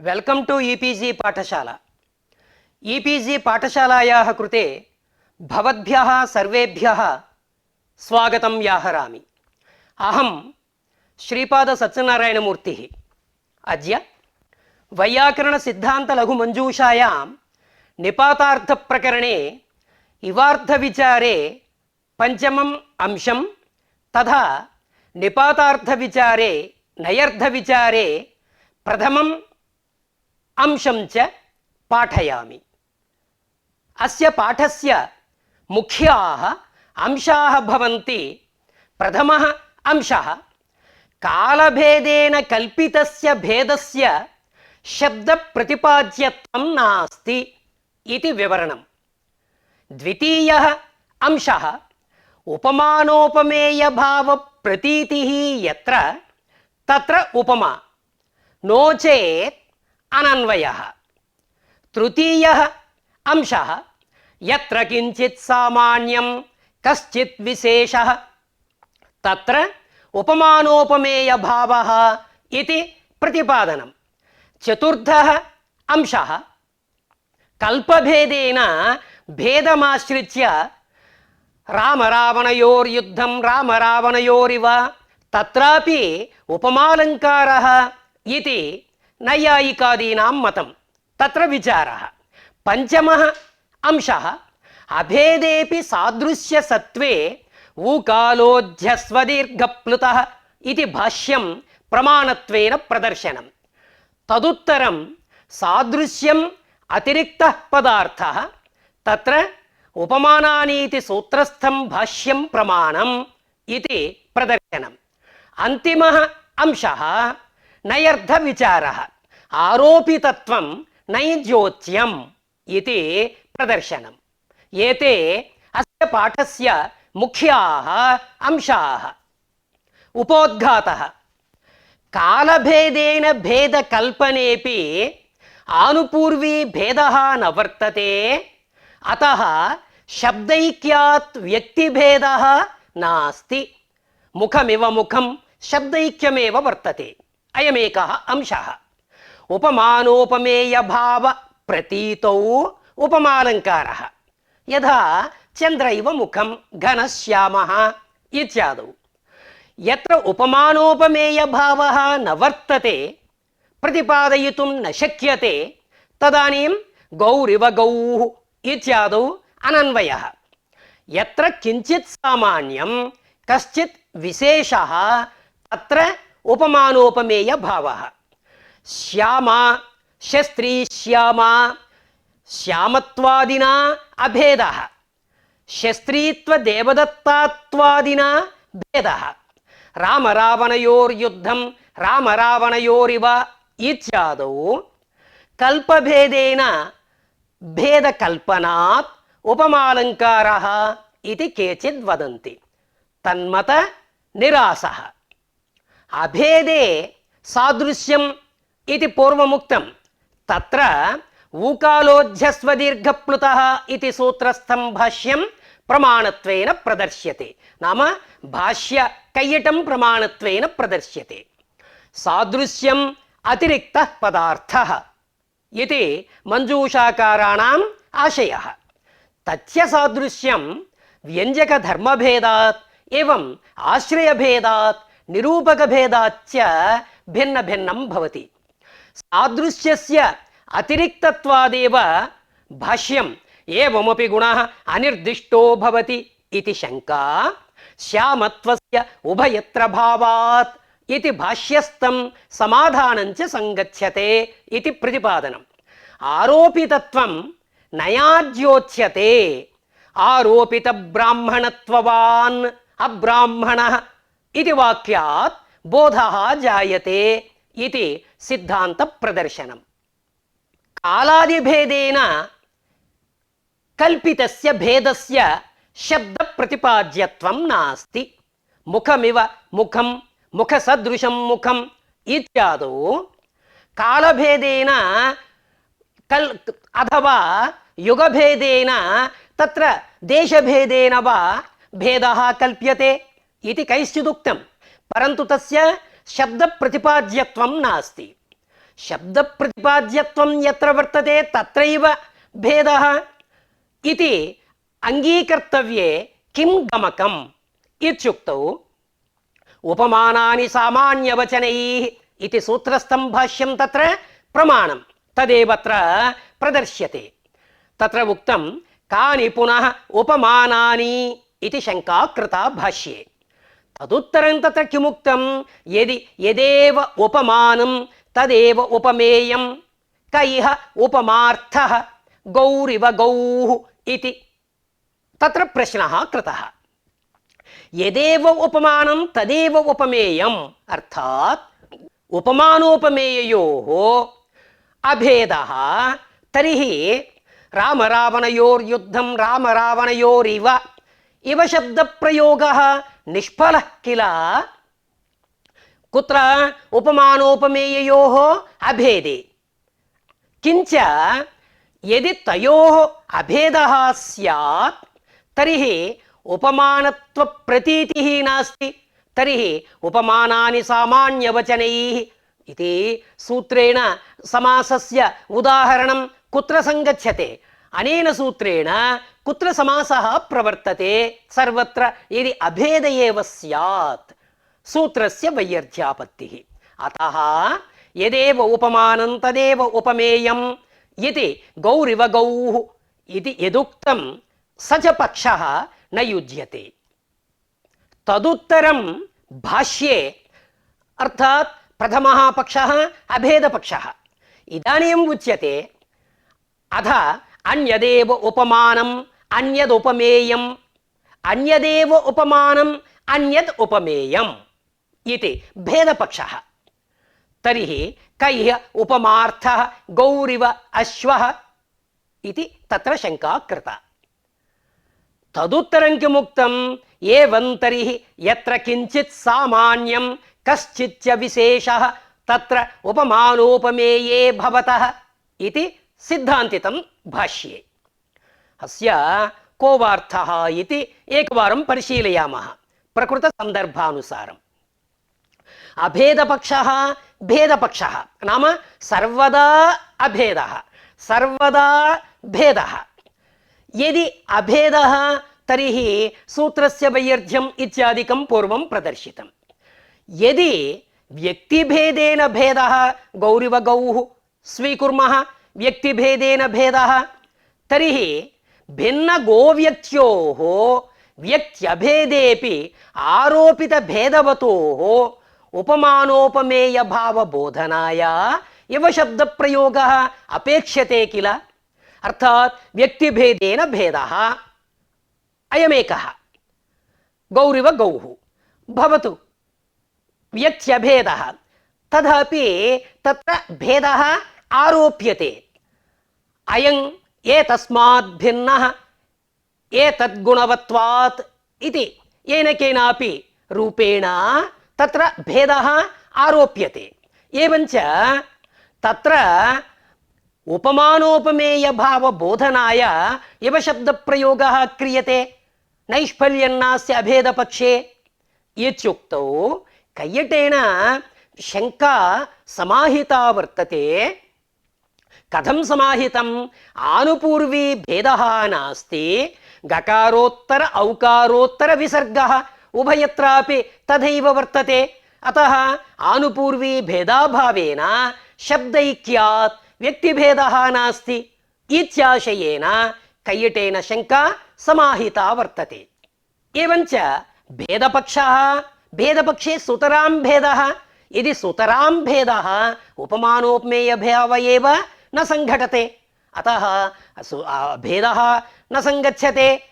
Welcome to e-PG पाठशाला। E-PG पाठशालायाः कृते भवद्भ्यः सर्वेभ्यः स्वागतं व्याहरामि। अहं श्रीपाद सत्यनारायणमूर्तिः। अद्य वैयाकरणसिद्धान्तलघुमञ्जूषायां निपातार्थप्रकरणे इवार्थविचारे पञ्चमम् अंशं तथा निपातार्थविचारे नयर्थविचारे प्रथमम् अंशं च पाठयामि। अस्य पाठस्य मुख्याः अंशाः भवन्ति। प्रथमः अंशः कालभेदेन कल्पितस्य भेदस्य शब्दप्रतिपाद्यत्वं नास्ति इति विवरणम्। द्वितीयः अंशः उपमानोपमेयभावप्रतीतिः यत्र तत्र उपमा नो चेत् अनन्वयः। तृतीयः अंशः यत्र किञ्चित् सामान्यं कश्चित् विशेषः तत्र उपमानोपमेयभावः इति प्रतिपादनम्। चतुर्थः अंशः कल्पभेदेन भेदमाश्रित्य रामरावणयोर्युद्धं रामरावणयोरिव तत्रापि उपमालङ्कारः इति नैयायिकादीनां मतं, तत्र विचारः। पञ्चमः अंशः अभेदेपि सादृश्यसत्त्वे ऊकालोऽध्यस्वदीर्घप्लुतः इति भाष्यं प्रमाणत्वेन प्रदर्शनं। तदुत्तरं सादृश्यम् अतिरिक्तः पदार्थः तत्र उपमानानीति सूत्रस्थं भाष्यं प्रमाणम् इति प्रदर्शनम्। अन्तिमः अंशः नयर्थविचारः आरोपितत्वं नैज्योत्यम् इति प्रदर्शनम्। एते अस्य पाठस्य मुख्याः अंशाः। उपोद्घातः कालभेदेन भेदकल्पनेपि आनुपूर्वी भेदः न वर्तते, अतः शब्दैक्यात् व्यक्तिभेदः नास्ति। मुखमिव मुखं शब्दैक्यमेव वर्तते। अयमेकः अंशः। उपमानोपमेयभावप्रतीतौ उपमालङ्कारः यथा चन्द्र इव मुखं घनश्यामः इत्यादौ। यत्र उपमानोपमेयभावः न वर्तते, प्रतिपादयितुं न शक्यते, तदानीं गौरिव गौः इत्यादौ अनन्वयः। यत्र किञ्चित् सामान्यं कश्चित् विशेषः तत्र उपमानोपमेयभावः। श्यामा शस्त्री श्यामा श्यामत्वादिना अभेदः, शस्त्रीत्वदेवदत्तात्वादिना भेदः। रामरावणयोर्युद्धं रामरावणयोरिव इत्यादौ कल्पभेदेन भेदकल्पनात् उपमालङ्कारः इति केचिद् वदन्ति। तन्मत निरासः। अभेदे सादृश्यम् इति पूर्वमुक्तं, तत्र ऊकालोऽध्यस्वदीर्घप्लुतः इति सूत्रस्थं भाष्यं प्रमाणत्वेन प्रदर्श्यते, नाम भाष्य कैयटं प्रमाणत्वेन प्रदर्श्यते। सादृश्यम् अतिरिक्तः पदार्थः इति मञ्जूषाकाराणाम् आशयः। तस्य सादृश्यं व्यञ्जकधर्मभेदात् एवं आश्रयभेदात् निरूपकभेदाच्च भिन्न भिन्नं भवति। सादृश्यस्य अतिरिक्तत्वादेव भाष्यम् एवमपि गुणः अनिर्दिष्टो भवति इति शङ्का श्यामत्वस्य उभयत्र भावात् इति भाष्यस्थं समाधानं च संगच्छते इति प्रतिपादनम्। आरोपितत्वं नयाज्योच्यते। आरोपितब्राह्मणत्ववान् अब्राह्मणः इति वाक्यात् बोधः जायते इति सिद्धान्तप्रदर्शनम्। कालादिभेदेन कल्पितस्य भेदस्य शब्दप्रतिपाद्यत्वं नास्ति। मुखमिव मुखं मुखसदृशं मुखम् इत्यादौ कालभेदेन अथवा युगभेदेन तत्र देशभेदेन वा भेदः कल्प्यते इति कैश्चिदुक्तं, परन्तु तस्य शब्दप्रतिपाद्यत्वं नास्ति। शब्दप्रतिपाद्यत्वं यत्र वर्तते तत्रैव भेदः इति अंगीकर्तव्ये किं गमकम् इत्युक्तौ उपमानानि सामान्यवचनैः इति सूत्रस्थं भाष्यं तत्र प्रमाणं तदेवत्र प्रदर्श्यते। तत्र उक्तं कानि पुनः उपमानानि इति शङ्का कृता भाष्ये। तदुत्तरं तत्र किमुक्तं यदेव उपमानं तदेव उपमेयं क इह उपमार्थः गौरिव गौः इति तत्र प्रश्नः कृतः। यदेव उपमानं तदेव उपमेयम् अर्थात् उपमानोपमेययोः अभेदः तर्हि रामरावणयोर्युद्धं रामरावणयोरिव इव शब्दप्रयोगः निष्फलः किल। कुत्र उपमानोपमेययोः अभेदे किञ्च यदि तयोः अभेदः स्यात् तर्हि उपमानत्वप्रतीतिः नास्ति, तर्हि उपमानानि सामान्यवचनैः इति सूत्रेण समासस्य उदाहरणं कुत्र संगच्छते? अनेन सूत्रेण कुत्र समासः प्रवर्तते? सर्वत्र यदि अभेद एव स्यात् सूत्रस्य वैयर्थ्यापत्तिः। अतः यदेव उपमानं तदेव उपमेयम् इति गौरिव गौः इति यदुक्तं स च पक्षः न युज्यते। तदुत्तरं भाष्ये अर्थात् प्रथमः पक्षः अभेदपक्षः। इदानीम् उच्यते अथ अन्यदेव उपमानम् अन्यदुपमेयम् अन्यदेव उपमानम् अन्यद् उपमेयम् इति भेदपक्षः। तर्हि कैः उपमार्थः गौरिव अश्वः इति तत्र शङ्का कृता। तदुत्तरं किमुक्तं एवं तर्हि यत्र किञ्चित् सामान्यं कश्चिच्च विशेषः तत्र उपमानोपमेये भवतः इति सिद्धान्तितं भाष्ये। अस्य को वार्थः इति एकवारं परिशीलयामः प्रकृतसन्दर्भानुसारम्। अभेदपक्षः भेदपक्षः नाम सर्वदा अभेदः सर्वदा भेदः। यदि अभेदः तर्हि सूत्रस्य वैयर्थ्यम् इत्यादिकं पूर्वं प्रदर्शितं। यदि व्यक्तिभेदेन भेदः गौरिव गौः स्वीकुर्मः व्यक्तिभेदेन भेदः तर्हि भिन्नगोव्यक्त्योः व्यक्त्यभेदेपि आरोपितभेदवतोः उपमानोपमेयभावबोधनाय इव शब्दप्रयोगः अपेक्ष्यते किल। अर्थात् व्यक्तिभेदेन भेदः अयमेकः गौरिव गौः भवतु व्यक्त्यभेदः तथापि तत्र भेदः आरोप्यते। अयं एतस्मात् भिन्नः एतद्गुणवत्वात् इति येन केनापि रूपेण तत्र भेदः आरोप्यते। एवञ्च तत्र उपमानोपमेयभावबोधनाय इव शब्दप्रयोगः क्रियते नैष्फल्यन्नास्य अभेदपक्षे इत्युक्तौ कैयटेन शङ्का समाहिता वर्तते। कथं समाहितम्? आनुपूर्वी भेदः नास्ति, गकारोत्तर औकारोत्तर विसर्गः उभयत्रापि तथैव वर्तते। अतः आनुपूर्वी भेदाभावेन शब्दैक्यात् व्यक्तिभेदः नास्ति इत्याशयेन कैयटेन शङ्का समाहिता वर्तते। एवञ्च भेदपक्षः भेदपक्षे सुतरां भेदः। यदि सुतरां भेदः उपमानोपमेयभाव एव न संघटते, अतः भेदः न संगच्छते,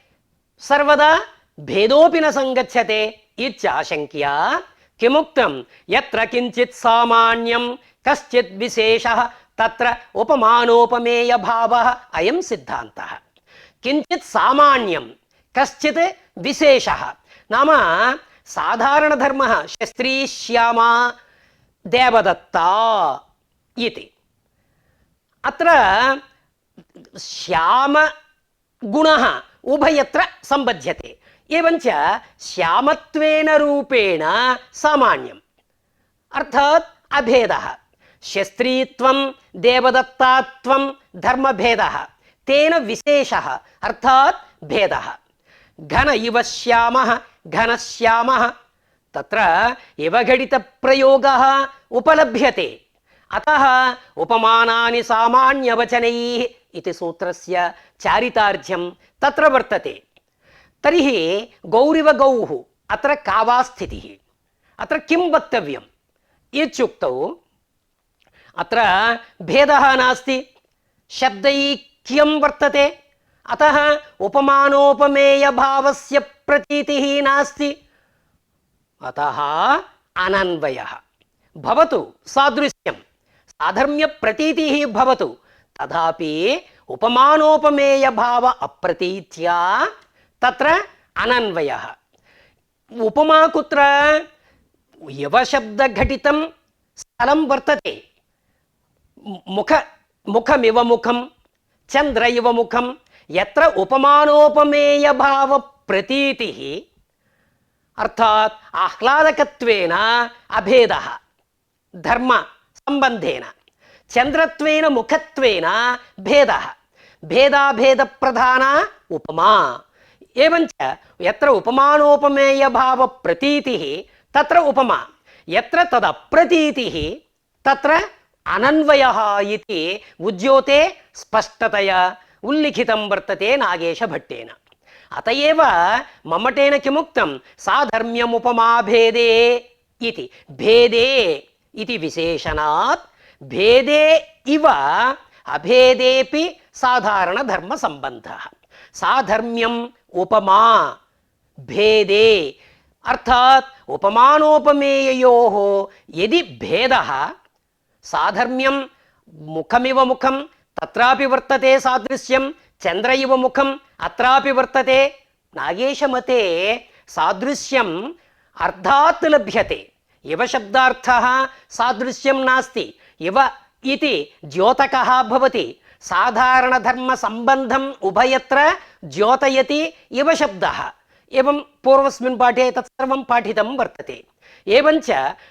सर्वदा भेदोऽपि न संगच्छते इत्याशङ्क्या किमुक्तं यत्र किञ्चित् सामान्यं कश्चित् विशेषः तत्र उपमानोपमेयभावः अयं सिद्धान्तः। किञ्चित् सामान्यं कश्चित् विशेषः नाम साधारणधर्मः शस्त्री श्यामा देवदत्ता इति। अत्र श्यामगुणः उभयत्र सम्बध्यते। एवञ्च श्यामत्वेन रूपेण सामान्यम् अर्थात् अभेदः। శస్త్రీత్వం దేవదత్తాత్వం ధర్మభేదః తేన విశేషః అర్థాత్ భేదః ఘన ఇవ శ్యామః ఘనశ్యామః తత్ర ఇవఘటిత ప్రయోగः ఉపలభ్యతే అతః ఉపమానాని సామాన్యవచనైః इति सूत्रस्य चारितार्ध्यं तत्र वर्तते। तर्हि गौरिव गौः अत्र का वा स्थितिः, अत्र किं वक्तव्यम् इत्युक्तौ अत्र भेदः नास्ति, शब्दैक्यं वर्तते, अतः उपमानोपमेयभावस्य प्रतीतिः नास्ति, अतः अनन्वयः भवतु, सादृश्यं साधर्म्यप्रतीतिः भवतु, तथापि उपमानोपमेय भाव अप्रतीत्या तत्र अनन्वयः। उपमा कुत्र यवशब्दघटितं स्थलं वर्तते, मुखमिव मुखं चन्द्र इव मुखं, यत्र उपमानोपमेय भाव प्रतीतिः अर्थात् आह्लादकत्वेन अभेदः धर्म संबंधेन, चंद्रत्वेन मुखत्वेन भेदः भेदाभेद प्रधान उपमा। एवंच यत्र उपमानोपमेय भाव प्रतीतिः तत्र उपमा, यत्र तदप्रतीतिः तत्र अनन्वयः इति उद्योते स्पष्टतया उल्लिखितं वर्तते नागेशभट्टेन। अतएव मम्मटेन किमुक्तं साधर्म्यमुपमा भेदे इति, भेदे इति विशेषणात् भेदे इव अभेदेपि साधारण धर्म संबंधः, साधर्म्यम उपमा भेदे अर्थात उपमानोपमेययोः यदि भेदः, साधर्म्यम मुखमिव मुखं तत्रापि वर्तते सादृश्यं, चंद्र इव मुखं अत्रापि वर्तते, नागेशमते सादृश्यं अर्थात् लभ्यते, इव शब्दार्थः सादृश्यं नास्ति, इव इति द्योतकः भवति, साधारण धर्म संबंधम उभयत्र द्योतयति इव शब्दः। एवं पूर्वस्मिन् पाठे तत्सर्वं पाठितं वर्तते। एवंच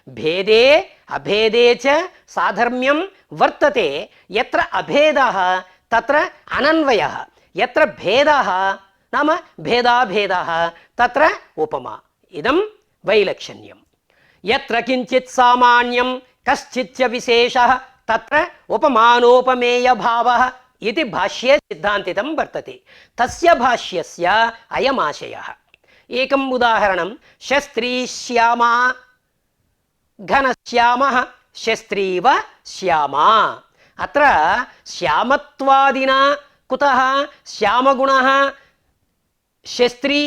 भेदे अभेदे च साधर्म्यं वर्तते, यत्र अभेदः तत्र अनन्वयः, यत्र भेदः नाम भेदाभेदः तत्र उपमा, इदं वैलक्षण्यम्। यत्र किंचित् सामान्यं कश्चिच्च विशेषः तत्र उपमानोपमेय भावः इति भाष्ये सिद्धान्तितं वर्तते। तस्य भाष्यस्य अयमाशयः। एकम् उदाहरणं, शस्त्री श्यामा घनश्यामः शस्त्रीव श्यामा। अत्र श्यामत्वादिना कुतः श्यामगुणः शस्त्री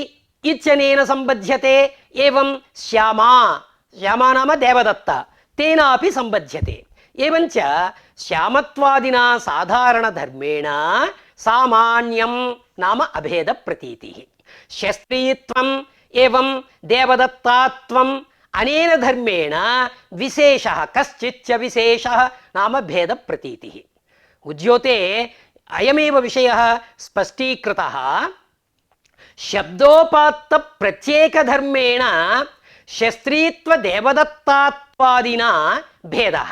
इत्यनेन संबध्यते, एवं श्यामा, श्यामा नाम देवदत्ता, तेनापि संबध्यते। एवंच श्यामत्वादिना साधारण धर्मेण सामान्यं नाम अभेद प्रतीतिः, शस्त्रीत्वम् एवं देवदत्तात्वम् अनेन धर्मेण विशेषः कश्चिच्च विशेषः नाम भेद प्रतीतिः। उद्योते अयमेव विषयः स्पष्टीकृतः। शब्दोपात्त प्रत्येक धर्मेण शस्त्रीत्व देवदत्तात्वादिना भेदः,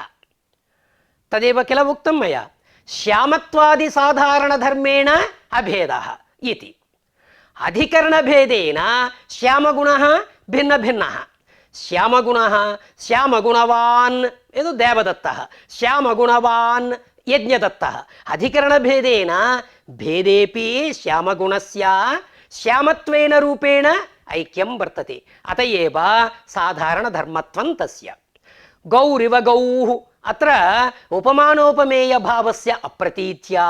तदेव किल उक्तं मया, श्यामत्वादि साधारण धर्मेण अभेदः इति। अधिकरण भेदेन श्यामगुणः भिन्न भिन्नः, श्यामगुणः श्यामगुणवान् यदु देवदत्तः, श्यामगुणवान् यज्ञदत्तः। अधिकरण भेदेन भेदेपि श्यामगुणस्य श्यामत्वेन रूपेण ऐक्यं वर्तते, अतएव साधारण धर्मत्वं तस्य। गौरिव गौः अत्र उपमानोपमेय भावस्य अप्रतीत्या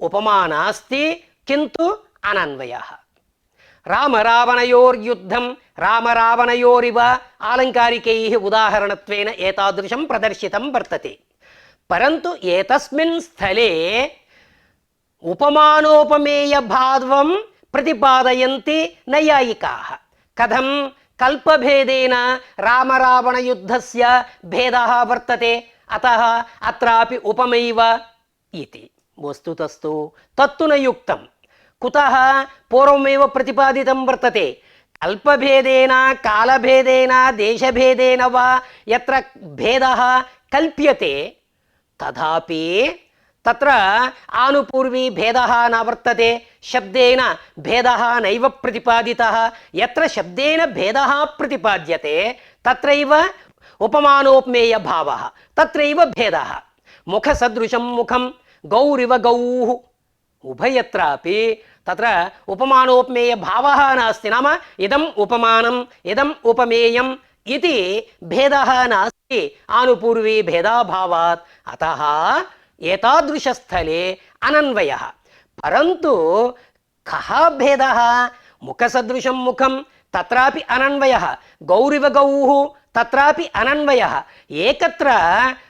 उपमा नास्ति, किन्तु अनन्वयः। राम रावणयोर्युद्धं राम रावणयोरिव आलङ्कारिकैः उदाहरणत्वेन एतादृशं प्रदर्शितं वर्तते। परन्तु एतस्मिन् स्थले उपमानोपमेय भावं प्रतिपादयन्ति नैयायिकाः। कथं? कल्पभेदेन रामरावणयुद्धस्य भेदः वर्तते, अतः अत्रापि उपमैव इति। वस्तुतस्तु तत्तु न युक्तं। कुतः? पूर्वमेव प्रतिपादितं वर्तते, कल्पभेदेन कालभेदेन देशभेदेन वा यत्र भेदः कल्प्यते तथापि तत्र आनुपूर्वी भेदः न वर्तते, शब्देन भेदः नैव प्रतिपादितः। यत्र शब्देन भेदः प्रतिपाद्यते तत्रैव उपमानोपमेयभावः, तत्रैव भेदः। मुखसदृशं मुखं गौरिव गौः, उभयत्रापि तत्र उपमानोपमेयभावः नास्ति। नाम इदम् उपमानम् इदम् उपमेयम् इति भेदः नास्ति आनुपूर्वी भेदाभावात्। अतः एतादृशस्थले अनन्वयः। परन्तु कः भेदः? मुखसदृशं मुखं तत्रापि अनन्वयः, गौरिव गौः तत्रापि अनन्वयः। एकत्र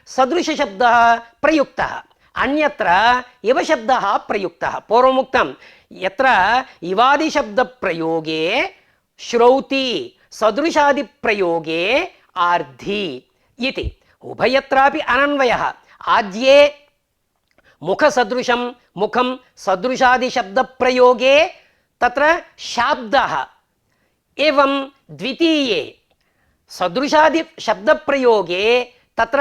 सदृशशब्दः प्रयुक्तः, अन्यत्र इव शब्दः प्रयुक्तः। पूर्वमुक्तं यत्र इवादिशब्दप्रयोगे श्रौति, सदृशादिप्रयोगे आर्धि इति। उभयत्रापि अनन्वयः। आद्ये मुखसदृशं मुखं सदृशादिशब्दप्रयोगे तत्र शाब्दः, एवं द्वितीये सदृशादिशब्दप्रयोगे तत्र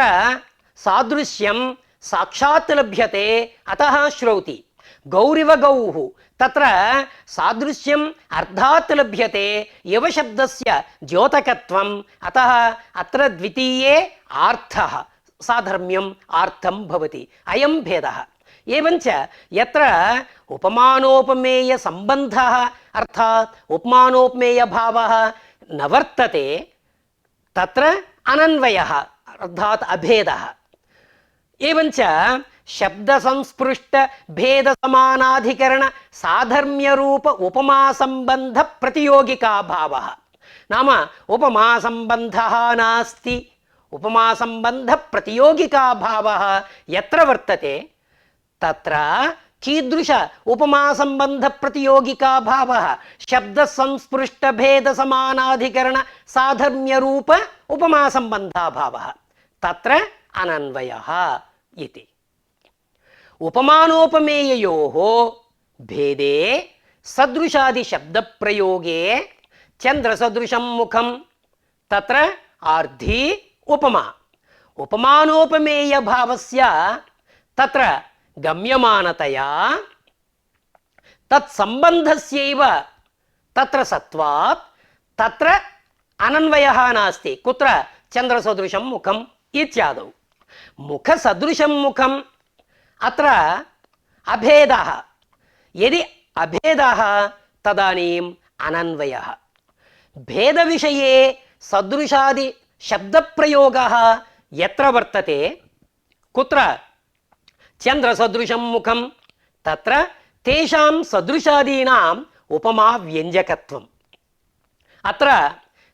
सादृश्यं साक्षात् लभ्यते, अतः श्रौति। गौरिव गौः तत्र सादृश्यम् अर्थात् लभ्यते, एव शब्दस्य द्योतकत्वम्, अतः अत्र द्वितीये आर्थः, साधर्म्यम् आर्थं भवति। अयं भेदः। एवञ्च यत्र उपमानोपमेयसम्बन्धः अर्थात् उपमानोपमेयभावः न वर्तते तत्र अनन्वयः अर्थात् अभेदः। एवञ्च शब्दसंस्पृष्ट भेद समानाधिकरण साधर्म्यरूप उपमा संबंध प्रतियोगिका भावः। नाम उपमा संबंधः नास्ति, उपमा संबंध प्रतियोगिका भावः यत्र वर्तते तत्र कीदृश उपमा संबंध प्रतियोगिका भावः? शब्द संस्पृष्ट भेद समानाधिकरण साधर्म्य रूप उपमा संबंधा भावः, तत्र अनन्वयः इति। उपमानोपमेययोः भेदे सदृशादि शब्द प्रयोगे चंद्रसदृशं मुखं तत्र आर्धि उपमा। उपमानोपमेय भावस्य तत्र गम्यमानतया तत्संबंधस्यैव तत्र सत्वात् तत्र अनन्वयः नास्ति। कुत्र? चंद्रसदृशं मुखम् इत्यादौ। मुखसदृशं मुखम् अत्र अभेदः। यदि अभेदः तदानीम् अनन्वयः। भेदविषये सदृशादि शब्दप्रयोगः यत्र वर्तते, कुत्र? चंद्रसदृशं मुखं तत्र तेषां सदृशादीनाम् उपमा व्यञ्जकत्वम्। अत्र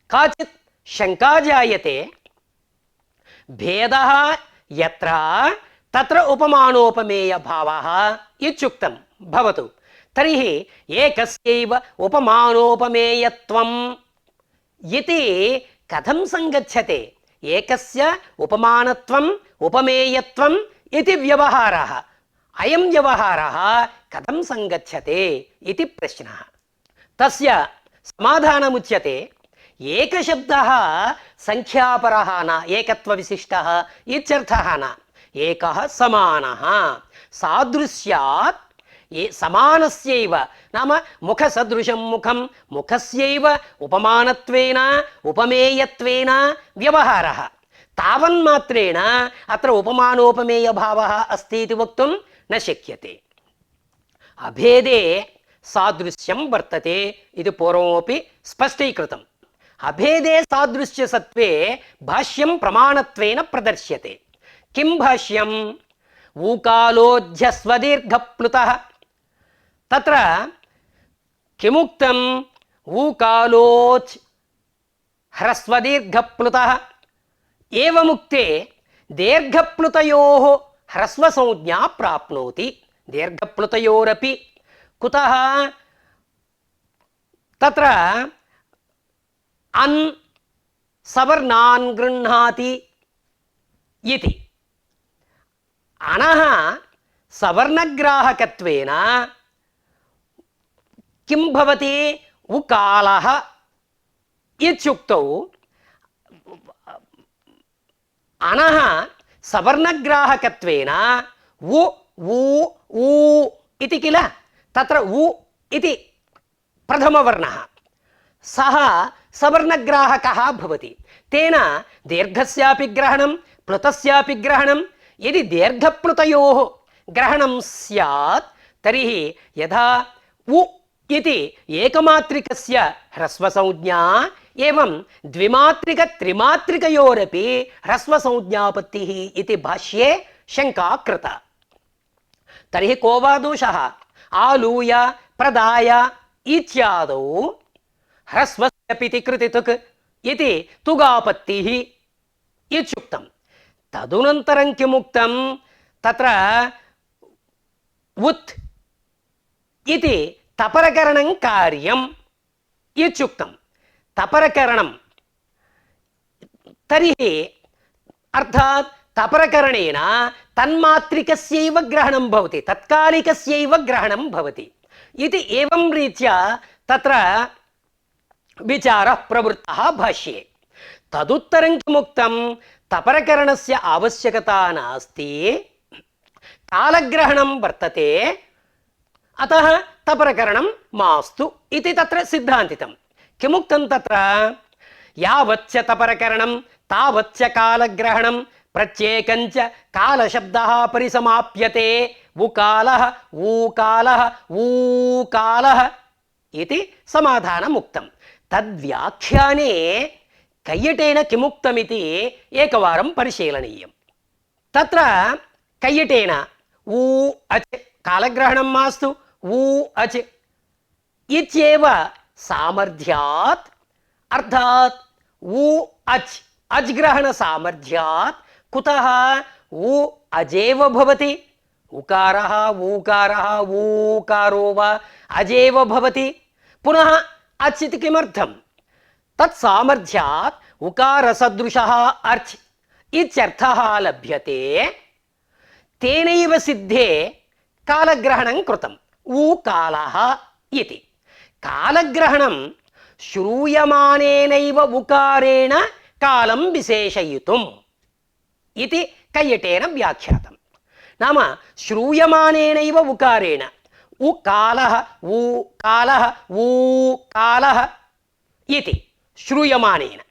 काचित् शङ्का जायते। भेदः यत्र तत्र उपमानोपमेय भावः इत्युक्तं भवतु। तर्हि एकस्यैव उपमानोपमेयत्वम् इति कथं संगच्छते? एकस्य उपमानत्वम् उपमेयत्वम् इति व्यवहारः। अयं व्यवहारः कथं संगच्छते इति प्रश्नः। तस्य समाधानमुच्यते। एकशब्दः संख्यापरः न, एकत्वविशिष्टः इत्यर्थः न। एकः समानः सादृश्यात् समानस्यैव, नाम मुखसदृशं मुखं मुखस्यैव उपमानत्वेन उपमेयत्वेन व्यवहारः। तावन्मात्रेण अत्र उपमानोपमेयभावः अस्ति इति वक्तुं न शक्यते। अभेदे सादृश्यं वर्तते इति पूर्वमपि स्पष्टीकृतम्। अभेदे सादृश्यसत्त्वे भाष्यं प्रमाणत्वेन प्रदर्श्यते। किं भाष्यम्? ऊकालोऽध्यस्वदीर्घप्लुतः। तत्र किमुक्तम्? ऊकालोच् ह्रस्वदीर्घप्लुतः। एवमुक्ते दीर्घप्लुतयोः ह्रस्वसंज्ञा प्राप्नोति। दीर्घप्लुतयोरपि कुतः? तत्र अन् सवर्णान् गृह्णाति इति। अनः सवर्णग्राहकत्वेन किं भवति? उकालः इत्युक्तौ अनः सवर्णग्राहकत्वेन उ ऊ ऊ इति किल, तत्र उ इति प्रथमवर्णः, सः सवर्णग्राहकः भवति। तेन दीर्घस्यापि ग्रहणं प्लुतस्यापि ग्रहणं, यदि दीर्घप्लुतयोः ग्रहणं स्यात् तर्हि यथा उ इति एकमात्रिकस्य ह्रस्वसंज्ञा एवं द्विमात्रिक-त्रिमात्रिकयोरपि ह्रस्वसंज्ञापत्तिः इति भाष्ये शङ्का कृता। तर्हि को वा दोषः? आलूय प्रदाय इत्यादौ ह्रस्वस्य पिति कृतितुक् इति तुगापत्तिः इत्युक्तं। तदुनन्तरं किमुक्तं? तत्र उत् इति तपरकरणं कार्यम् इत्युक्तं। तपरकरणं तर्हि अर्थात् तपरकरणेन तन्मात्रिकस्यैव ग्रहणं भवति, तत्कालिकस्यैव ग्रहणं भवति इति एवं रीत्या तत्र विचारः प्रवृत्तः भाष्ये। तदुत्तरं किमुक्तं? तपरकरणस्य आवश्यकता नास्ति, कालग्रहणं वर्तते, अतः तपरकरणं मास्तु इति तत्र सिद्धान्तितं। किमुक्तं तत्र? यावच्च तपरकरणं तावच्च कालग्रहणं प्रत्येकञ्च कालशब्दः परिसमाप्यते उकालः ऊकालः ऊकालः इति समाधानमुक्तं। तद्व्याख्याने कैयटेन किमुक्तमिति एकवारं परिशीलनीयं। तत्र कैयटेन ऊ अच् कालग्रहणं मास्तु ऊ अच् इत्येव सामर्थ्यात्, अर्थात् ऊ अच् अज्ग्रहण सामर्थ्यात् कुतः ऊ अजेव भवति, उकारः ऊकारः ऊकारो वा अजेव भवति, पुनः अच् इति किमर्थं? तत्सामर्थ्यात् उकारसदृशः अर्च् इत्यर्थः लभ्यते। तेनैव सिद्धे कालग्रहणं कृतम् ऊकालः इति। कालग्रहणं श्रूयमानेनैव उकारेण कालं विशेषयितुम् इति कैयटेन व्याख्यातं। नाम श्रूयमानेनैव उकारेण उकालः ऊकालः ऊकालः इति श्रूयमानेन।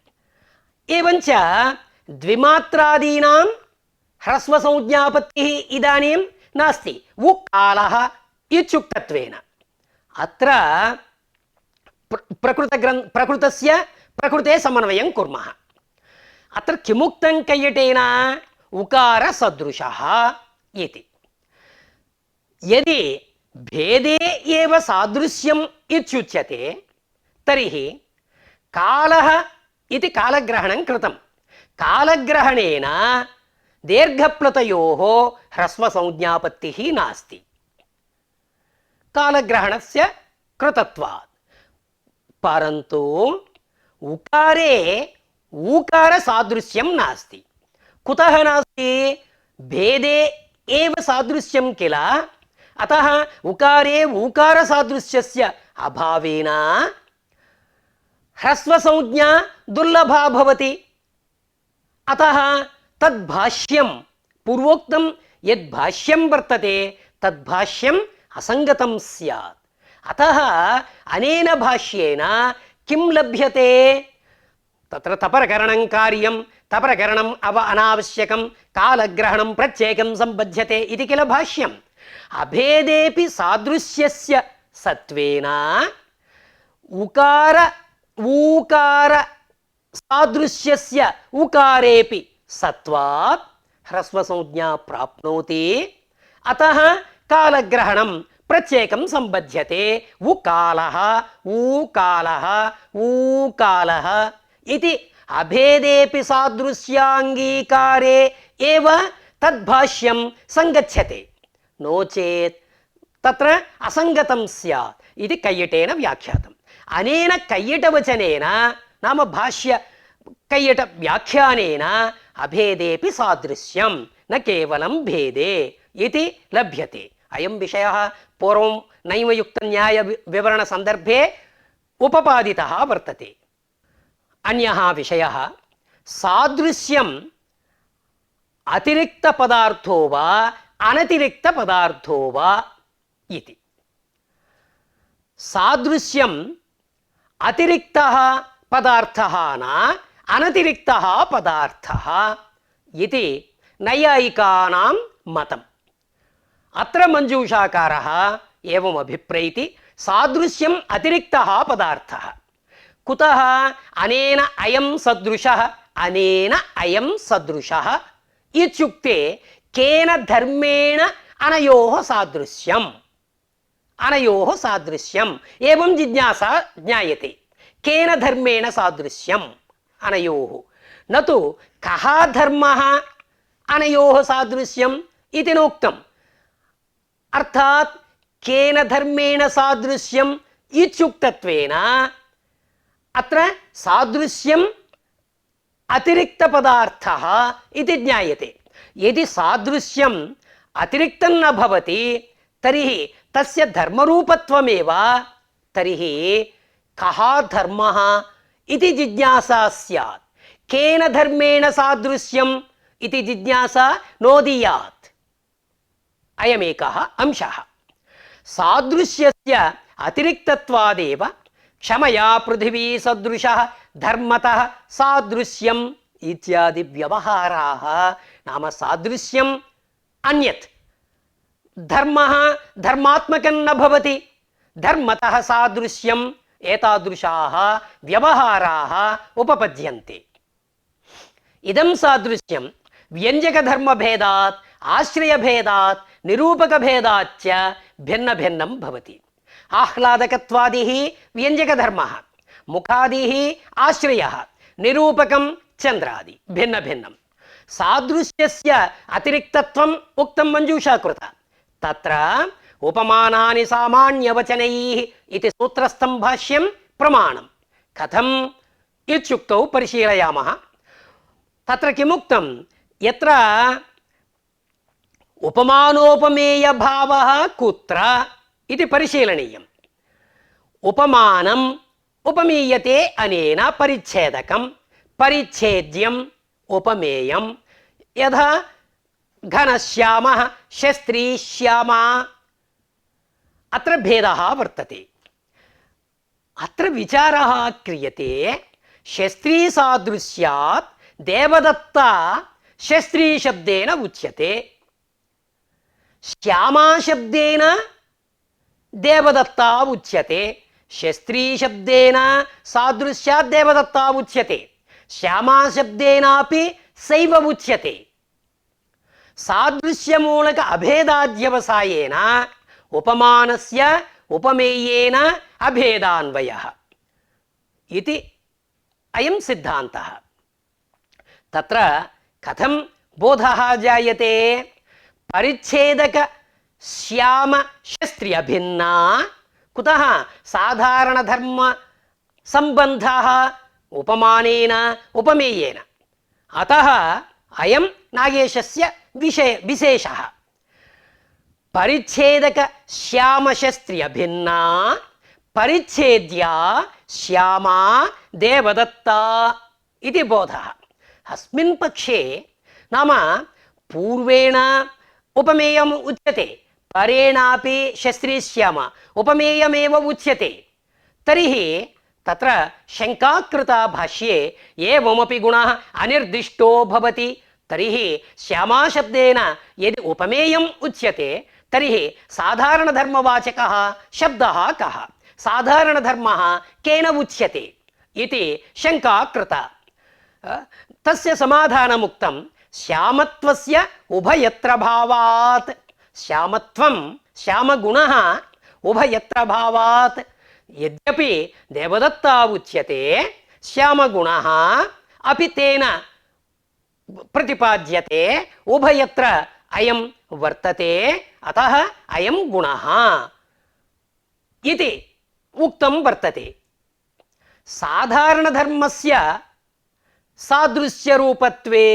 एवञ्च द्विमात्रादीनां ह्रस्वसंज्ञापत्तिः इदानीं नास्ति, उकालः इत्युक्तत्वेन। अत्र प्रकृतस्य प्रकृते समन्वयं कुर्मः। अत्र किमुक्तं कैयटेन? उकारसदृशः इति। यदि भेदे एव सादृश्यम् इत्युच्यते तर्हि कालः इति कालग्रहणं कृतं। कालग्रहणेन दीर्घप्लुतयोः ह्रस्वसंज्ञापत्तिः नास्ति कालग्रहणस्य कृतत्वात्। परन्तु उकारे ऊकारसादृश्यं नास्ति। कुतः नास्ति? भेदे एव सादृश्यं किल, अतः उकारे ऊकारसादृश्यस्य अभावेन ह्रस्वसंज्ञा दुर्लभा भवति। अतः तद्भाष्यं पूर्वोक्तं यद्भाष्यं वर्तते तद्भाष्यम् असङ्गतं स्यात्। अतः अनेन भाष्येन किं लभ्यते? तत्र तपरकरणं कार्यं, तपरकरणम् अनावश्यकं, कालग्रहणं प्रत्येकं सम्बध्यते इति किल भाष्यम्। अभेदेपि सादृश्यस्य सत्वेन उकार ऊकार सादृश्यस्य उकारेपि सत्वात् ह्रस्वसंज्ञा प्राप्नोति। अतः कालग्रहणं प्रत्येकं सम्बध्यते उकालः ऊकालः ऊकालः इति अभेदेपि सादृश्याङ्गीकारे एव तद्भाष्यं सङ्गच्छते, नो चेत् तत्र असङ्गतं स्यात् इति कैयटेन व्याख्यातम्। अनेन कैयटवचनेन नाम भाष्य कैयट व्याख्यानेन अभेदेपि सादृश्यं न केवलं भेदे इति लभ्यते। अयं विषयः पूर्वं नैवयुक्तन्यायविवरणसन्दर्भे उपपादितः वर्तते। अन्यः विषयः सादृश्यं అతిరిక్త పదార్థో వా అనతిరిక్త పదార్థో వా ఇది. సాదృశ్యం అతిరిక్తః పదార్థः న అనతిరిక్తः పదార్థः ఇది నైయాయికానాం మతం. అత్ర మంజూషాకారः ఏవం అభిప్రైతి సాదృశ్యం అతిరిక్తः పదార్థः. కుతః అనేన అయం సదృశः అనేన అయం సదృశः ఇత్యుక్తే కేన ధర్మేణ అనయోః సాదృశ్యం అనయోః సాదృశ్యం ఏవం జిజ్ఞాసా జ్ఞాయతే. కేన ధర్మేణ సాదృశ్యం అనయోః నతు కః ధర్మః అనయోః సాదృశ్యం ఇది నోక్తం. అర్థాత్ కేన ధర్మేణ సాదృశ్యం ఇత్యుక్తత్వేన అత్ర సాదృశ్యం అతిరిక్త పదార్థः ఇది జ్ఞాయతే. యది సాదృశ్యం అతిరిక్తం న భవతి తర్హి తస్య ధర్మరూపత్వమేవ. తర్హి కః ధర్మః ఇది జిజ్ఞాసా స్యాత్. కేన ధర్మేణ సాదృశ్యం ఇది జిజ్ఞాసా నోదీయాత్. అయమేకः అంశः. సాదృశ్యస్య అతిరిక్తత్వాదేవ క్షమయా పృథివీ సదృశः ధర్మతః సాదృశ్యం ఇత్యాది వ్యవహారాः. నామ సాదృశ్యం అన్యత్ ధర్మః ధర్మాత్మకం న భవతి ధర్మతః సాదృశ్యం ఏతాదృశాः వ్యవహారాः ఉపపద్యంతే. ఇదం సాదృశ్యం వ్యంజకధర్మభేదాత్ ఆశ్రయభేదాత్ నిరూపకభేదాచ్చ భిన్న భిన్నం భవతి. ఆహ్లాదకత్వాదిః వ్యంజకధర్మः ముఖాదిః ఆశ్రయः నిరూపకం చంద్రాది భిన్న భిన్నం. సాదృశ్యస్య అతిరిక్తత్వం ఉక్తం మంజూషాకృత. తత్ర ఉపమానాని సామాన్యవచనైః ఇది సూత్రస్థం భాష్యం ప్రమాణం. కథం ఇత్యుక్తౌ పరిశీలయామः. తత్ర కిముక్తం యత్ర ఉపమానోపమేయ భావः కుత్ర ఇది పరిశీలనీయం. ఉపమానం ఉపమీయతే అనేన పరిచ్ఛేదకం పరిచ్ఛేద్యం ఉపమేయం. యథా ఘనశ్యామः శస్త్రీశ్యామా అత్ర భేదः వర్తతే. అత్ర విచారः క్రియతే శస్త్రీ సాదృశ్యాత్ దేవదత్త శస్త్రీ శబ్దేన ఉచ్యతే. శ్యామా శబ్దేన దేవదత్తా ఉచ్యతే. శస్త్రీ శబ్దేన సాదృశ్యాత్ దేవదత్తా ఉచ్యతే. శ్యామా శబ్దేనాపి సైవ ఉచ్యతే. సాదృశ్యమూలక అభేదాద్యవసాయేన ఉపమానస్య ఉపమేయేన అభేదాన్వయః ఇది అయం సిద్ధాంతః. తత్ర కథం బోధः జాయతే పరిచ్ఛేదక శ్యామ శస్త్రి అభిన్నా కుతః సాధారణ ధర్మ సంబంధः ఉపమానేన ఉపమేయేన. అతః అయం నాగేశస్య విశేషः. పరిచ్ఛేదక శ్యామ శస్త్రి అభిన్నా పరిచ్ఛేద్యా శ్యామా దేవదత్తా ఇది బోధः. అస్మిన్ పక్షే నామ పూర్వేణ ఉపమేయం ఉచ్యతే పరేణాపి శస్త్రీశ్యామ ఉపమేయమేవ ఉచ్యతే. తర్హి తత్ర శంకా కృతా భాష్యే ఏవమపి గుణః అనిర్దిష్టో భవతి తర్హి శ్యామా శబ్దేన యది ఉపమేయం ఉచ్యతే తర్హి సాధారణ ధర్మవాచకः శబ్దः కः సాధారణ ధర్మः కేన ఉచ్యతే ఇది శంకా కృతా. తస్య సమాధానముక్తం శ్యామత్వస్య ఉభయత్ర భావాత్. శ్యామత్వం శ్యామగుణః ఉభయత్ర భావాత్. యద్యపి దేవదత్తా ఉచ్యతే శ్యామగుణః అపి తేన ప్రతిపాద్యతే ఉభయత్ర అయం వర్తతే అతః అయం గుణః ఇది ఉక్తం వర్తతే. సాధారణ ధర్మస్య సాదృశ్య రూపత్వే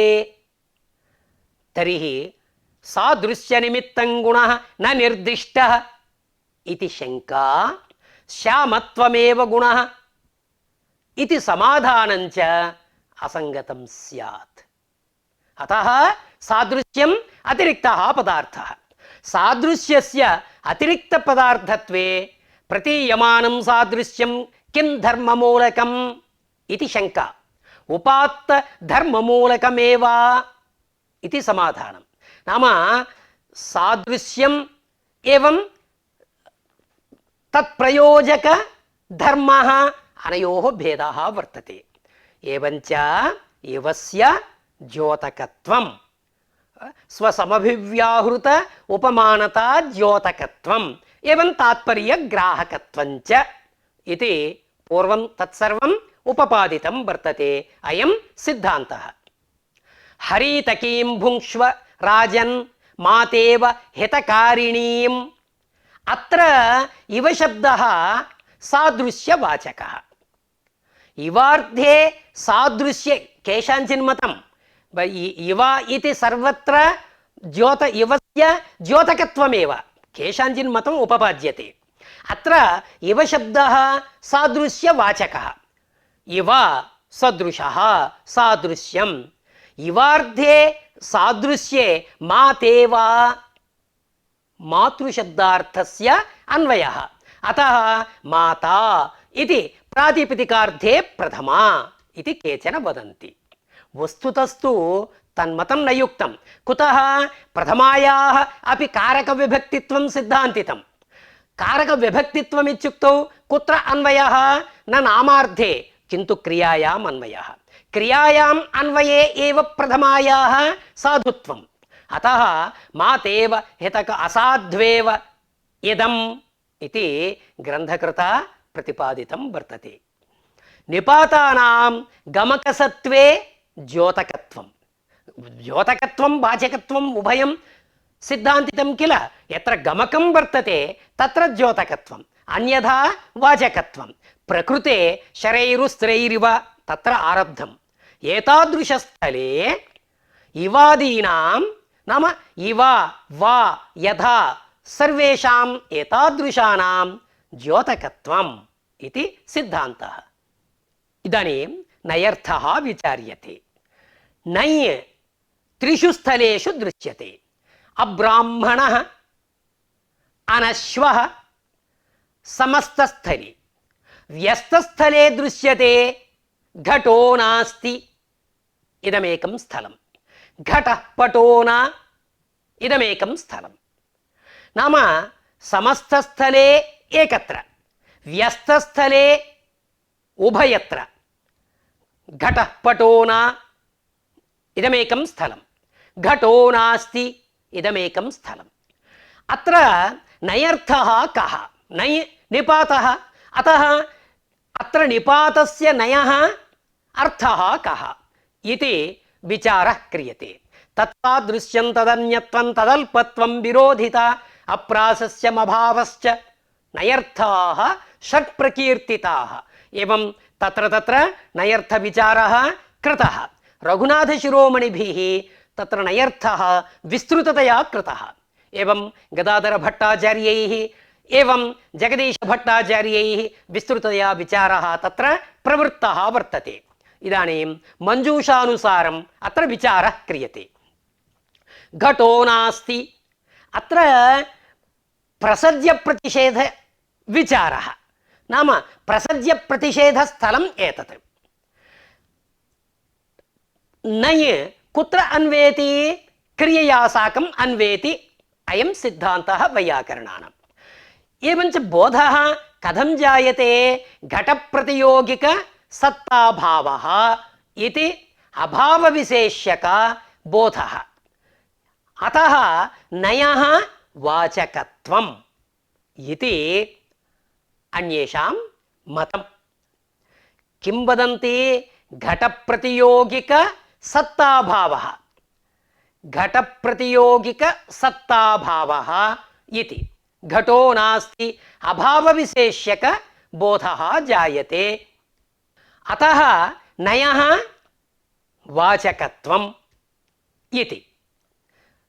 తర్హి సాదృశ్య నిమిత్తం గుణః న నిర్దిష్టః ఇది శంకా. శ్యామత్వమేవ గుణః ఇది సమాధానం చ అసంగతం స్యాత్. अतः सादृश्यम् अतिरिक्तः पदार्थः। सादृश्यस्य अतिरिक्तपदार्थत्वे प्रतीयमानं सादृश्यं किं धर्ममूलकम् इति शङ्का। उपात्त धर्ममूलकमेव इति समाधानं। नाम सादृश्यम् एवं तत्प्रयोजक धर्मः अनयोः भेदः वर्तते। एवञ्च इवस्य द्योतकत्वं स्वसमभिव्याहृत उपमानता द्योतकत्वम् एवं तात्पर्यग्राहकत्वञ्च इति पूर्वं तत्सर्वम् उपपादितं वर्तते अयं सिद्धान्तः। हरितकीं भुङ्क्ष्व राजन् मातेव हितकारिणीम्। अत्र इव शब्दः सादृश्यवाचकः। इवार्थे सादृश्ये केषाञ्चिन् मतं इव इति सर्वत्र इवस्य द्योतकत्वमेव केषाञ्चिन् मतम् उपपाद्यते। अत्र इव शब्दः सादृश्यवाचकः। इव सदृशः सादृश्यम्। इवार्थे सादृश्ये मातेव मातृशब्दार्थस्य अन्वयः। अतः माता इति प्रातिपदिकार्थे प्रथमा इति केचन वदन्ति। वस्तुतस्तु तन्मतं न युक्तं। कुतः? प्रथमायाः अपि कारकविभक्तित्वं सिद्धान्तितं। कारकविभक्तित्वम् इत्युक्तौ कुत्र अन्वयः? न नामार्थे किन्तु क्रियायाम् अन्वयः। क्रियायाम् अन्वये एव प्रथमायाः साधुत्वम्। अतः मातेव हितक असाध्वेव इदम् इति ग्रन्थकृता प्रतिपादितं वर्तते। निपातानां गमकसत्वे द्योतकत्वं। द्योतकत्वं वाचकत्वम् उभयं सिद्धान्तितं किल। यत्र गमकं वर्तते तत्र द्योतकत्वम्, अन्यथा वाचकत्वं। प्रकृते शरैरुस्त्रैरिव तत्र आरब्धम्। एतादृशस्थले इवादीनां नाम इव वा यथा सर्वेषाम् एतादृशानां द्योतकत्वम् इति सिद्धान्तः। इदानीं नयर्थः विचार्यते। नञ् त्रिषु स्थलेषु दृश्यते। अब्राह्मणः, अनश्वः, समस्तस्थले। व्यस्तस्थले दृश्यते घटो नास्ति इदमेकं स्थलं। घटः पटो न इदमेकं स्थलं। नाम समस्तस्थले एकत्र, व्यस्तस्थले उभयत्र। घटः पटो न इदमेकं स्थलं। घटो नास्ति इदमेकं स्थलम्। अत्र नयर्थः कः? नञ् निपातः। अतः अत्र निपातस्य नयः अर्थः कः इति विचारः क्रियते। तत्तादृश्यं तदन्यत्वं तदल्पत्वं विरोधिता अप्रासस्यमभावश्च नयर्थाः षट् प्रकीर्तिताः। एवं तत्र तत्र नयर्थविचारः कृतः। रघुनाथशिरोमणिभिः तत्र नयर्थः विस्तृततया कृतः। एवं गदाधरभट्टाचार्यैः एवं जगदीशभट्टाचार्यैः विस्तृततया विचारः तत्र प्रवृत्तः वर्तते। इदानीं मञ्जूषानुसारम् अत्र विचारः क्रियते। घटो नास्ति। अत्र प्रसज्यप्रतिषेधविचारः। नाम प्रसज्यप्रतिषेधस्थलम् एतत्। नञ् कुत्र अन्वेति? क्रियया साकम् अन्वेति अयं सिद्धान्तः वैयाकरणानाम्। एवञ्च बोधः कथं जायते? घटप्रतियोगिक सत्ताभावः इति अभावविशेष्यक बोधः। अतः नयः वाचकत्वम् इति अन्येषां मतं। किं वदन्ति? घटप्रतियोगिक सत्ताभावः। घटप्रतियोगिक सत्ताभावः इति घटो नास्ति अभावविशेष्यक बोधः जायते। अतः नयः वाचकत्वम् इति।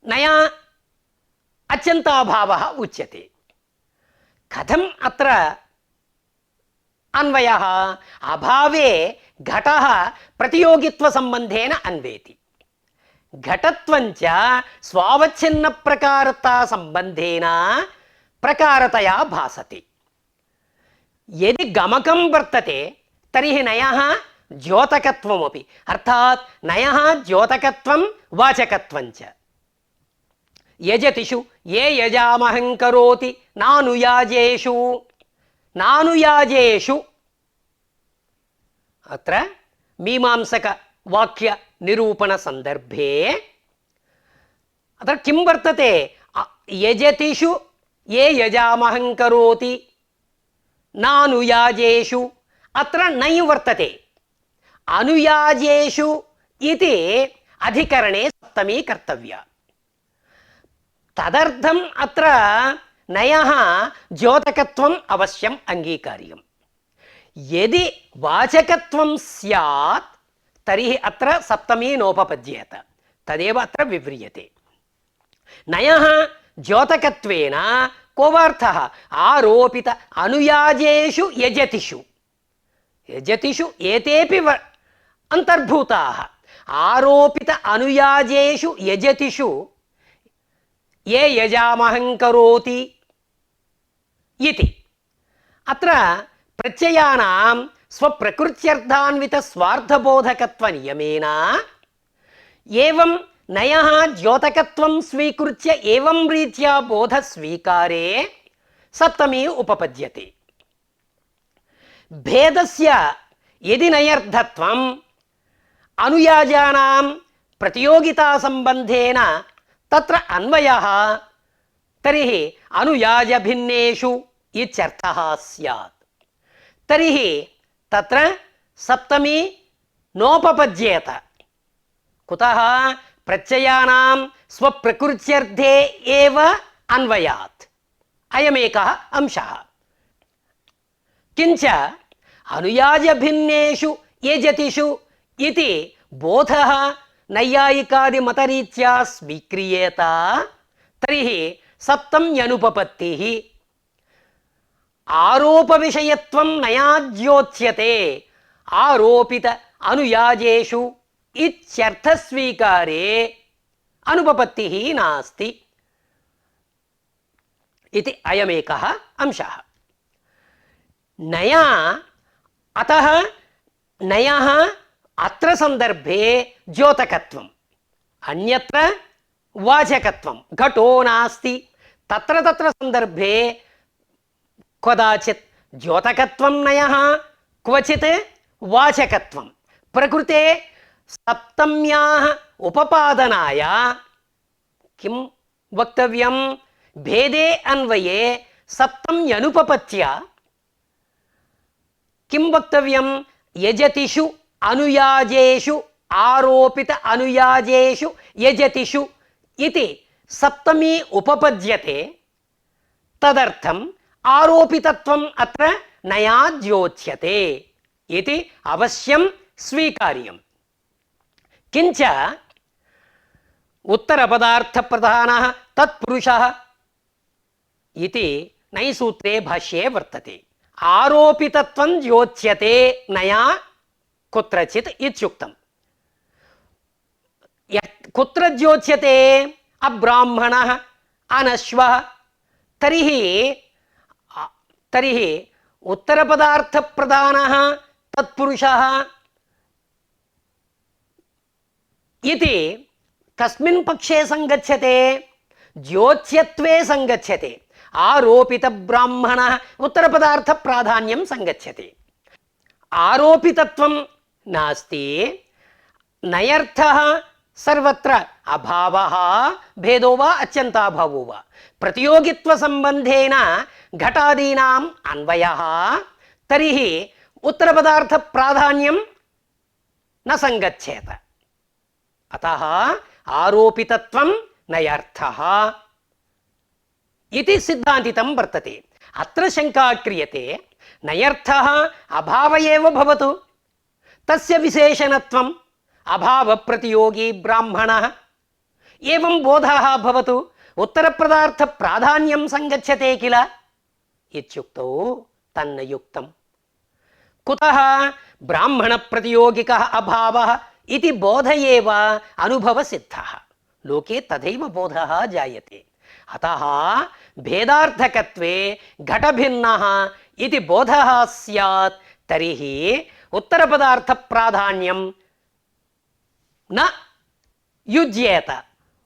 नय अत्यन्ताभावः उच्यते। कथम् अत्र अन्वयः? अभावे घटः प्रतियोगित्वसम्बन्धेन अन्वेति। ఘటత్వంచ స్వావచ్ఛిన్న ప్రకారతా సంబంధేన ప్రకారతయా భాసతి. యది గమకం వర్తతే తర్హి నయః ద్యోతకత్వమపి, అర్థాత్ నయః ద్యోతకత్వం వాచకత్వంచ. యజతిషు ఏ యజామహం కరోతి నానుయాజేషు. నానుయాజేషు అత్ర మీమాంసక వాక్య నిరూపణ సందర్భే అత్ర కిం వర్తతే, యజతిషు ఏ యజామహం కరోతి నానుయాజేషు, అత్ర నై వర్తతే. అనుయాజేషు ఇది అధికరణే సప్తమీ కర్తవ్య. తదర్థం అత్ర నయః ద్యోతకత్వం అవశ్యం అంగీకార్యం. యది వాచకత్వం స్యాత్ తర్హి అత్ర సప్తమీ నోపపద్యేత, తదేవ అత్ర వివ్రియతే. నయః ద్యోతకత్వేన కోవార్థః ఆరోపిత అనుయాజేషు యజతిషు. యజతిషు ఏతేపి అంతర్భూతాః. ఆరోపిత అనుయాజేషు యజతిషు ఏ యజామహం కరోతి ఇతి. అత్ర ప్రత్యయానాం స్వప్రకృత్యర్థాన్విత స్వార్థబోధకత్వ నియమేన ఏవం నయః ద్యోతకత్వం స్వీకృత్య ఏవం రీత్యా బోధ స్వీకారే సప్తమీ ఉపపద్యతే. భేదస్య యది నయర్థత్వం అనుయాజానాం ప్రతియోగితా సంబంధేన తత్ర అన్వయః తర్హి అనుయాజ భిన్నేషు ఇత్యర్థః స్యాత్. తర్హి తత్ర సప్తమీ నోపపద్యేత. కుతః ప్రత్యయానాం స్వప్రకృత్యర్థే ఏవ అన్వయాత్. అయమేకः అంశः. కించ అనుయాజ భిన్నేషు యజతిషు ఇతి బోధః నైయాయికాది మతరీత్యా స్వీక్రియేత తర్హి సప్తమ్యనుపపత్తిః. ఆరోప విషయత్వం నయాద్యోచ్యతే ఆరోపిత అనుయాజేషు ఇత్యర్థస్వీకారే అనుపపత్తిః నాస్తి ఇది అయమేకः అంశः. నయా అతః నయః అత్ర సందర్భే ద్యోతకత్వం, అన్యత్ర వాచకత్వం. ఘటో నాస్తి. తత్ర తత్ర సందర్భే కదాచిత్ ద్యోతకత్వం నయః, క్వచిత్ వాచకత్వం. ప్రకృతే సప్తమ్యాః ఉపపాదనాయ కిం వక్తవ్యం? భేదే అన్వయే సప్తమ్యనుపపత్య కిం వక్తవ్యం? యజతిషు అనుయాజేషు ఆరోపిత అనుయాజేషు యజతిషు ఇది సప్తమీ ఉపపద్యతే. తదర్థం ఆరోపితత్వం అత్ర నయాద్యోచ్యతే ఇది అవశ్యం స్వీకార్యం. కించ ఉత్తరపదార్థ ప్రధానః తత్పురుషः ఇది నైసూత్రే భాష్యే వర్తతే. ఆరోపితత్వం ద్యోచ్యతే నయా కుత్రచిత్ ఇత్యుక్తం. కుత్ర ద్యోచ్యతే? అబ్రాహ్మణः అనశ్వः. తర్హి ఉత్తరపదార్థ ప్రధానः తత్పురుషः ఇది కస్మిన్ పక్షే సంగచ్చతే? ద్యోచ్యత్వే సంగచ్చతే. ఆరోపిత బ్రాహ్మణः ఉత్తరపదార్థ ప్రాధాన్యం సంగచ్చతే. ఆరోపితత్వం నాస్తి. నయర్థః సర్వత్ర అభావः భేదో వా అత్యంతాభావో వా. ప్రతియోగిత్వ సంబంధేన ఘటాదీనాం అన్వయः తర్హి ఉత్తరపదార్థ ప్రాధాన్యం న సంగచ్చేత. అతః ఆరోపితత్వం నయర్థః ఇది సిద్ధాంతితం వర్తతే. అత్ర శంకా క్రియతే నయర్థః అభావ ఏవ భవతు, తస్య విశేషణత్వం అభావ ప్రతియోగి బ్రాహ్మణः ఏవం బోధः భవతు ఉత్తరపదార్థ ప్రాధాన్యం సంగచ్చతే కిల ఇత్యుక్తౌ తన్న యుక్తం. కుతః బ్రాహ్మణ ప్రతియోగికः అభావः इति बोध एव अनुभवसिद्धः। लोके तथैव बोधः जायते। अतः भेदार्थकत्वे घटभिन्नः इति बोधः स्यात् तर्हि उत्तरपदार्थप्राधान्यं न युज्येत।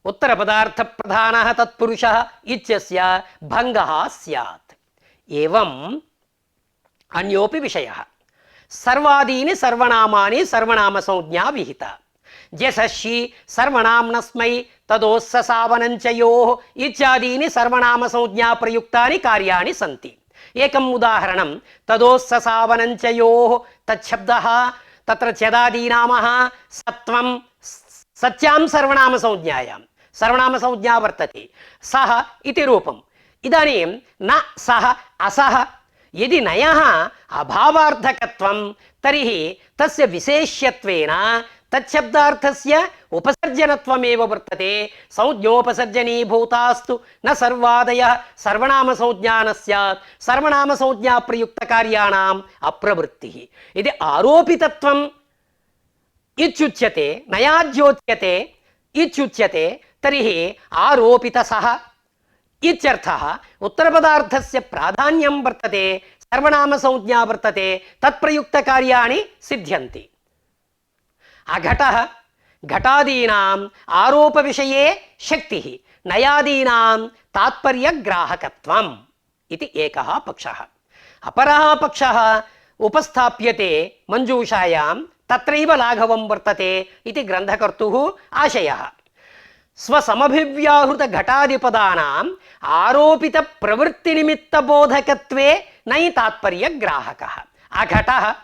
उत्तरपदार्थप्रधानः तत्पुरुषः इत्यस्य भङ्गः स्यात्। एवम् अन्योपि विषयः। सर्वादीनि सर्वनामानि सर्वनामसंज्ञा विहिता। जसषि सर्वनाम्नस्मै तदोस्स सावनञ्च योः इत्यादीनि सर्वनामसंज्ञा प्रयुक्तानि कार्याणि सन्ति। एकम् उदाहरणं तदोस्स सावनञ्च योः तच्छब्दः तत्र चदादीनामः सत्वं सत्यां सर्वनामसंज्ञायां सर्वनामसंज्ञा वर्तते। सः इति रूपम्। इदानीं न सः असः यदि नयः अभावार्थकत्वं तर्हि तस्य विशेष्यत्वेन तच्छब्दार्थस्य उपसर्जनत्वमेव वर्तते। संज्ञोपसर्जनीभूतास्तु न सर्वादयः सर्वनामसंज्ञा न स्यात् सर्वनामसंज्ञाप्रयुक्तकार्याणाम् अप्रवृत्तिः इति आरोपितत्वम् इत्युच्यते। नयाज्योच्यते इत्युच्यते। तर्हि आरोपितसः इत्यर्थः उत्तरपदार्थस्य प्राधान्यं वर्तते, सर्वनामसंज्ञा वर्तते, तत्प्रयुक्तकार्याणि सिद्ध्यन्ति। अघटः घटादीनाम् आरोपविषये शक्तिः नयादीनां तात्पर्यग्राहकत्वम् इति एकः पक्षः। अपरः पक्षः उपस्थाप्यते मञ्जूषायां तत्रैव लाघवं वर्तते इति ग्रन्थकर्तुः आशयः। स्वसमभिव्याहृत घटादिपदानाम् आरोपित प्रवृत्तिनिमित्तबोधकत्वे नै तात्पर्यग्राहकः। अघटः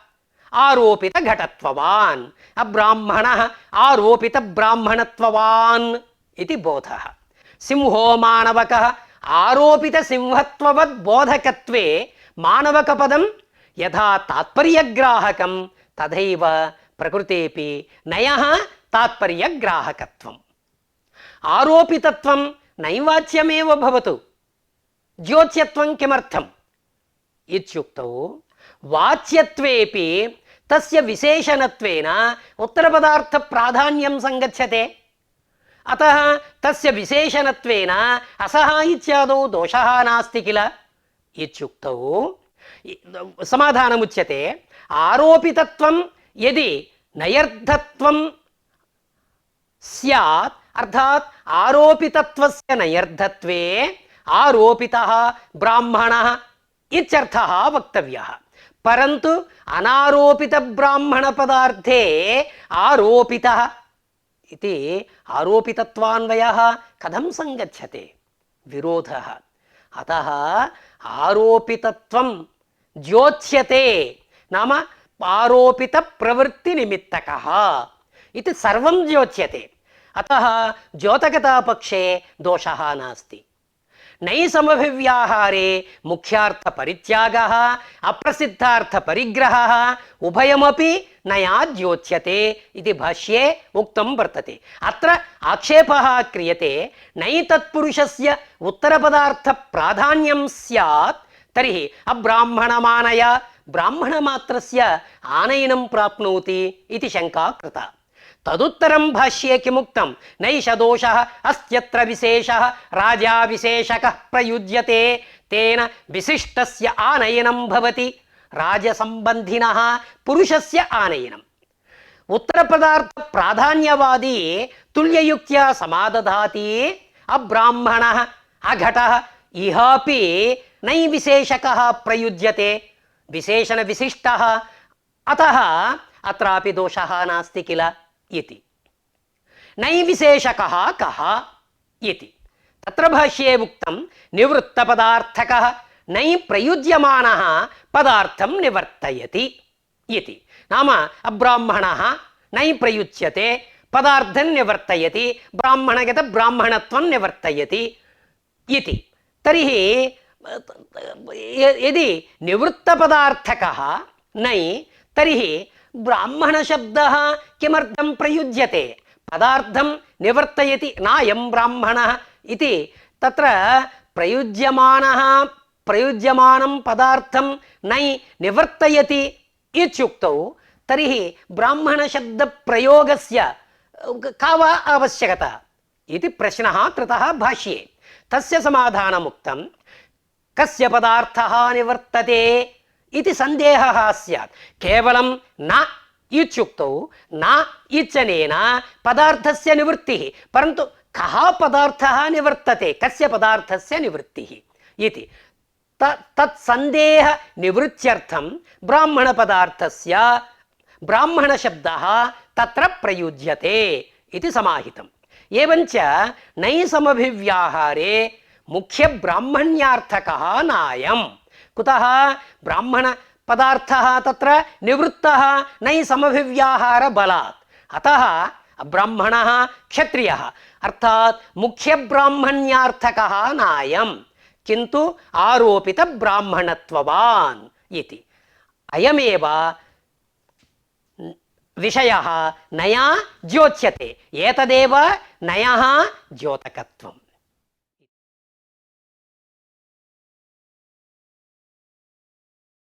आरोपित घटत्ववान्, अब्राह्मणः आरोपित ब्राह्मणत्ववान् इति बोधः। सिंहो मानवकः आरोपित सिंहत्ववद् बोधकत्वे मानवकपदं यथा तात्पर्यग्राहकं तथैव प्रकृतेपि नयः तात्पर्यग्राहकत्वम्। आरोपितत्वं नैवाच्यमेव भवतु, ज्योत्यत्वं किमर्थम् इत्युक्तौ वाच्यत्वेपि तस्य विशेषणत्वेन उत्तरपदार्थप्राधान्यं संगच्छते। अतः तस्य विशेषणत्वेन असः इत्यादौ दोषः नास्ति किल इत्युक्तौ समाधानमुच्यते। आरोपितत्वं यदि नयर्थत्वं स्यात् अर्थात् आरोपितत्वस्य नयर्थत्वे आरोपितः ब्राह्मणः इत्यर्थः वक्तव्यः। परन्तु अनारोपित ब्राह्मण पदार्थे आरोपितः इति आरोपितत्वान्वयः कथं संगच्छते? विरोधः। अतः आरोपितत्वं ज्योत्स्यते नाम आरोपित प्रवृत्तिनिमित्तकः इति सर्वं ज्योत्स्यते। अतः द्योतकतापक्षे दोषः नास्ति। नैसमभिव्याहारे मुख्यार्थपरित्यागः अप्रसिद्धार्थपरिग्रहः उभयमपि नयाज्योत्स्यते इति भाष्ये उक्तं वर्तते। अत्र आक्षेपः क्रियते नैतत्पुरुषस्य उत्तरपदार्थप्राधान्यं स्यात् तर्हि अब्राह्मणमानय ब्राह्मणमात्रस्य आनयनं प्राप्नोति इति शङ्का कृता। तदुत्तरं भाष्ये किमुक्तं? नैष दोषः अस्त्यत्र विशेषः राजा विशेषकः प्रयुज्यते तेन विशिष्टस्य आनयनं भवति राजसम्बन्धिनः पुरुषस्य आनयनम्। उत्तरपदार्थ प्राधान्यवादी तुल्ययुक्त्या समादधाति अब्राह्मणः अघटः इहापि नैविशेषकः प्रयुज्यते विशेषण विशिष्टः अतः अत्रापि दोषः नास्ति किल इति। नैविशेषकः कः इति तत्र भाष्ये उक्तं निवृत्तपदार्थकः नै प्रयुज्यमानः पदार्थं निवर्तयति इति। नाम अब्राह्मणः नै प्रयुज्यते पदार्थं निवर्तयति ब्राह्मणगत ब्राह्मणत्वं निवर्तयति इति। तर्हि यदि निवृत्तपदार्थकः नै तर्हि ब्राह्मणशब्दः किमर्थं प्रयुज्यते? पदार्थं निवर्तयति नायं ब्राह्मणः इति तत्र प्रयुज्यमानं पदार्थं नै निवर्तयति इत्युक्तौ तर्हि ब्राह्मणशब्दप्रयोगस्य का वा आवश्यकता इति प्रश्नः कृतः भाष्ये। तस्य समाधानमुक्तं कस्य पदार्थः निवर्तते इति सन्देहः स्यात्। केवलं न इत्युक्तौ न इत्यनेन पदार्थस्य निवृत्तिः, परन्तु कः पदार्थः निवर्तते, कस्य पदार्थस्य निवृत्तिः इति तत्सन्देह निवृत्त्यर्थं ब्राह्मणपदार्थस्य ब्राह्मणशब्दः तत्र प्रयुज्यते इति समाहितम्। एवञ्च नैसमभिव्याहारे मुख्यब्राह्मण्यार्थकः नायं। कुतः? ब्राह्मणपदार्थः तत्र निवृत्तः नैसमभिव्याहारबलात्। अतः ब्राह्मणः क्षत्रियः अर्थात् मुख्यब्राह्मण्यार्थकः नायं, किन्तु आरोपितब्राह्मणत्ववान् इति। अयमेव विषयः नया ज्योत्स्यते, एतदेव नयः द्योतकत्वम्।